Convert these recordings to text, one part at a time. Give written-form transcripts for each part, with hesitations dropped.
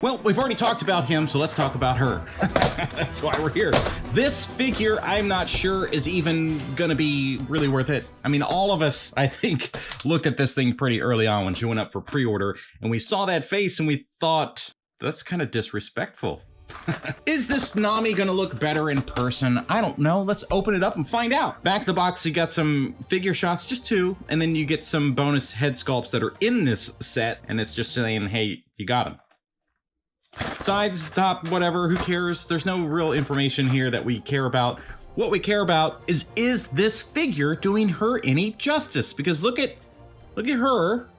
Well, we've already talked about him, so let's talk about her. That's why we're here. This figure, I'm not sure is even gonna be really worth it. I mean, all of us, I think, looked at this thing pretty early on when she went up for pre-order, and we saw that face and we thought, that's kind of disrespectful. Is this Nami gonna look better in person? I don't know. Let's open it up and find out. Back of the box, you got some figure shots, just 2, and then you get some bonus head sculpts that are in this set, and it's just saying, hey, you got them. Sides, top, whatever, who cares? There's no real information here that we care about. What we care about is this figure doing her any justice? Because look at her,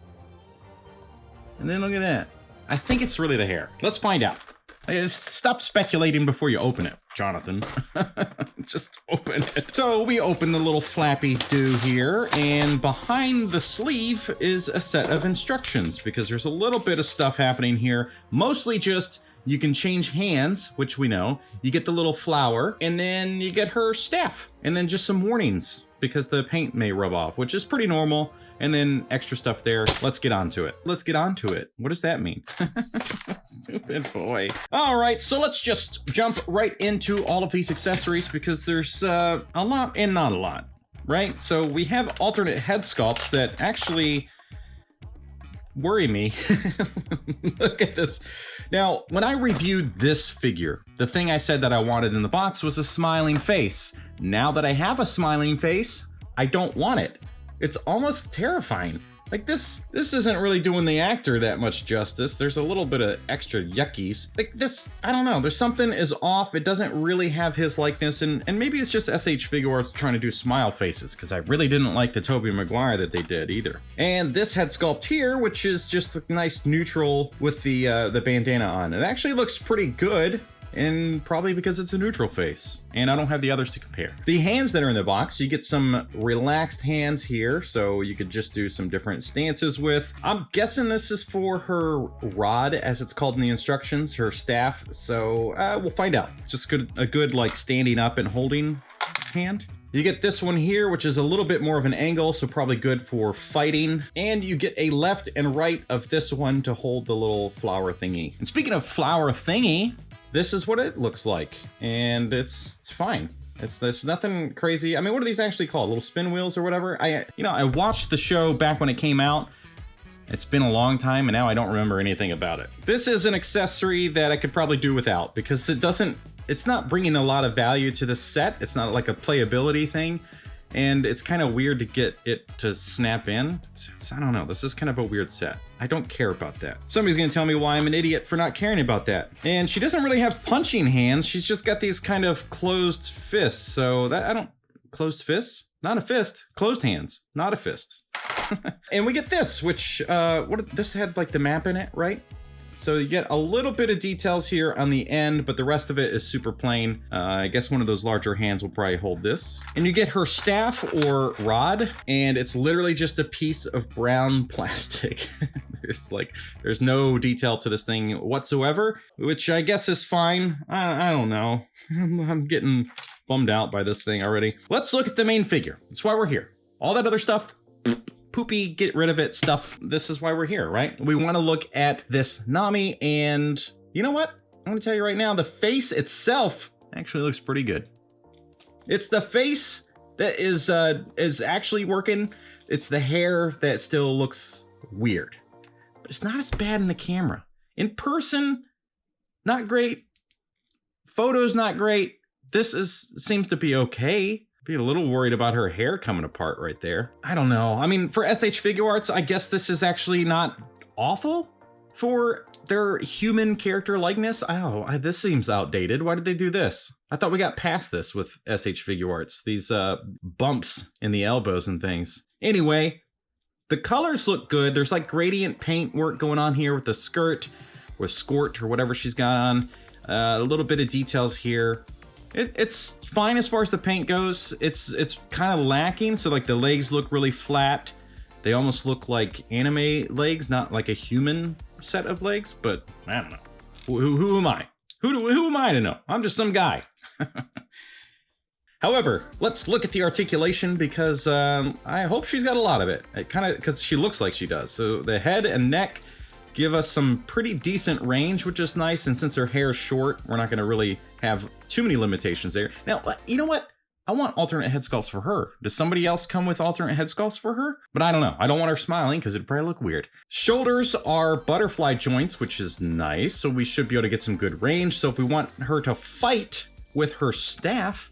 and then look at that. I think it's really the hair. Let's find out. Stop speculating before you open it, Jonathan. Just open it. So we open the little flappy do here, and behind the sleeve is a set of instructions because there's a little bit of stuff happening here. Mostly just you can change hands, which we know. You get the little flower, and then you get her staff, and then just some warnings because the paint may rub off, which is pretty normal. And then extra stuff there. Let's get onto it. Let's get onto it. What does that mean? Stupid boy. All right, so let's just jump right into all of these accessories because there's a lot and not a lot, right? So we have alternate head sculpts that actually worry me. Look at this. Now, when I reviewed this figure, the thing I said that I wanted in the box was a smiling face. Now that I have a smiling face, I don't want it. It's almost terrifying. Like this isn't really doing the actor that much justice. There's a little bit of extra yuckies. Like this, I don't know, there's something is off. It doesn't really have his likeness, and maybe it's just S.H.Figuarts trying to do smile faces, because I really didn't like the Tobey Maguire that they did either. And this head sculpt here, which is just a nice neutral with the bandana on. It actually looks pretty good. And probably because it's a neutral face, and I don't have the others to compare. The hands that are in the box, you get some relaxed hands here, so you could just do some different stances with. I'm guessing this is for her rod, as it's called in the instructions, her staff, so we'll find out. It's just a good like standing up and holding hand. You get this one here, which is a little bit more of an angle, so probably good for fighting. And you get a left and right of this one to hold the little flower thingy. And speaking of flower thingy, this is what it looks like, and it's fine. There's nothing crazy. I mean, what are these actually called? Little spin wheels or whatever? I watched the show back when it came out. It's been a long time, and now I don't remember anything about it. This is an accessory that I could probably do without because it's not bringing a lot of value to the set. It's not like a playability thing. And it's kind of weird to get it to snap in. I don't know, this is kind of a weird set. I don't care about that. Somebody's gonna tell me why I'm an idiot for not caring about that. And she doesn't really have punching hands. She's just got these kind of closed fists. So closed fists? Not a fist, closed hands, not a fist. And we get this, which, this had like the map in it, right? So you get a little bit of details here on the end, but the rest of it is super plain. I guess one of those larger hands will probably hold this. And you get her staff or rod, and it's literally just a piece of brown plastic. There's no detail to this thing whatsoever, which I guess is fine. I don't know. I'm getting bummed out by this thing already. Let's look at the main figure. That's why we're here. All that other stuff, poopy, get rid of it stuff. This is why we're here, right? We want to look at this Nami, and you know what? I'm gonna tell you right now, the face itself actually looks pretty good. It's the face that is actually working. It's the hair that still looks weird, but it's not as bad in the camera. In person, not great. Photos, not great. This seems to be okay. Be a little worried about her hair coming apart right there. I don't know. I mean, for S.H.Figuarts, I guess this is actually not awful for their human character likeness. This seems outdated. Why did they do this? I thought we got past this with S.H.Figuarts. These bumps in the elbows and things. Anyway, the colors look good. There's like gradient paint work going on here with the skirt or skirt or whatever she's got on. A little bit of details here. It's fine as far as the paint goes. It's kind of lacking, so like the legs look really flat. They almost look like anime legs, not like a human set of legs, but I don't know. Who am I? Who am I to know? I'm just some guy. However, let's look at the articulation because I hope she's got a lot of it. It kind of, because she looks like she does. So the head and neck give us some pretty decent range, which is nice. And since her hair is short, we're not going to really have too many limitations there. Now, you know what? I want alternate head sculpts for her. Does somebody else come with alternate head sculpts for her? But I don't know. I don't want her smiling because it'd probably look weird. Shoulders are butterfly joints, which is nice. So we should be able to get some good range. So if we want her to fight with her staff,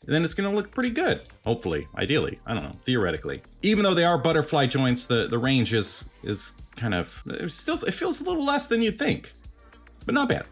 then it's going to look pretty good. Hopefully, ideally, I don't know, theoretically. Even though they are butterfly joints, the range is kind of, it feels a little less than you'd think, but not bad.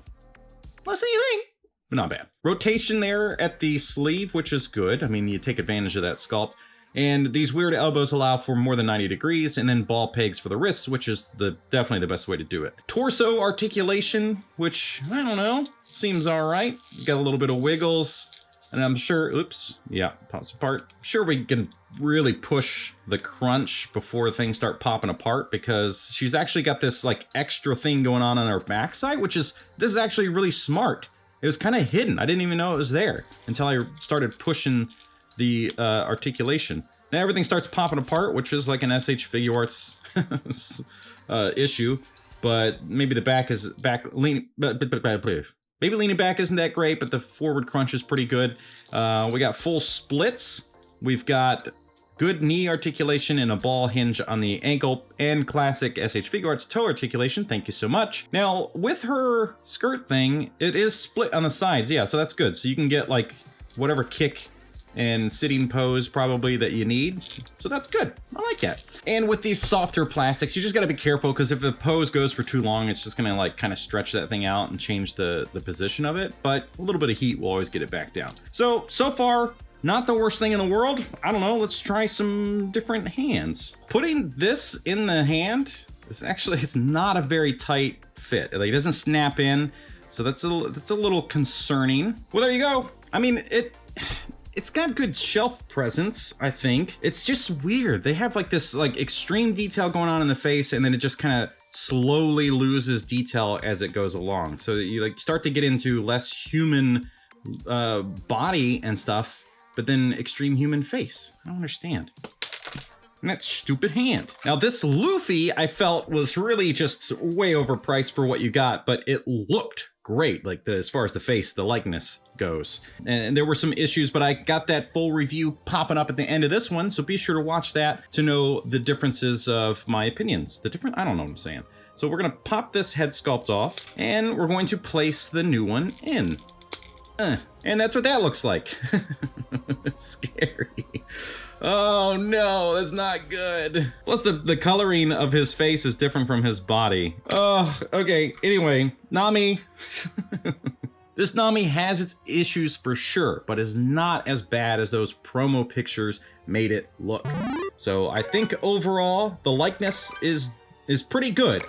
Less than you think, but not bad. Rotation there at the sleeve, which is good. I mean, you take advantage of that sculpt. And these weird elbows allow for more than 90 degrees, and then ball pegs for the wrists, which is definitely the best way to do it. Torso articulation, which, I don't know, seems all right. Got a little bit of wiggles. And I'm sure, oops, yeah, pops apart. I'm sure we can really push the crunch before things start popping apart, because she's actually got this like extra thing going on her backside, this is actually really smart. It was kind of hidden. I didn't even know it was there until I started pushing the articulation. Now everything starts popping apart, which is like an S.H.Figuarts issue, but maybe the back is leaning, maybe leaning back isn't that great, but the forward crunch is pretty good. We got full splits. We've got good knee articulation and a ball hinge on the ankle, and classic S.H.Figuarts toe articulation. Thank you so much. Now, with her skirt thing, it is split on the sides. Yeah, so that's good. So you can get like whatever kick and sitting pose probably that you need. So that's good. I like that. And with these softer plastics, you just gotta be careful, because if the pose goes for too long, it's just gonna like kind of stretch that thing out and change the position of it. But a little bit of heat will always get it back down. So far, not the worst thing in the world. I don't know, let's try some different hands. Putting this in the hand, it's not a very tight fit. Like, it doesn't snap in. So that's a little concerning. Well, there you go. I mean, it's got good shelf presence, I think. It's just weird. They have like this like extreme detail going on in the face, and then it just kind of slowly loses detail as it goes along. So you like start to get into less human body and stuff, but then extreme human face. I don't understand. And that stupid hand. Now this Luffy I felt was really just way overpriced for what you got, but it looked great, like as far as the face, the likeness goes. And there were some issues, but I got that full review popping up at the end of this one, so be sure to watch that to know the differences of my opinions. I don't know what I'm saying. So we're gonna pop this head sculpt off, and we're going to place the new one in. And that's what that looks like. It's scary. Oh no, that's not good. Plus the coloring of his face is different from his body. Oh, okay, anyway, Nami. This Nami has its issues for sure, but is not as bad as those promo pictures made it look. So I think overall, the likeness is pretty good.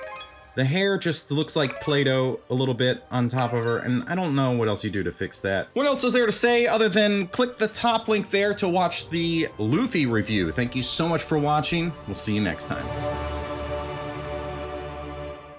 The hair just looks like Play-Doh a little bit on top of her, and I don't know what else you do to fix that. What else is there to say other than click the top link there to watch the Luffy review. Thank you so much for watching. We'll see you next time.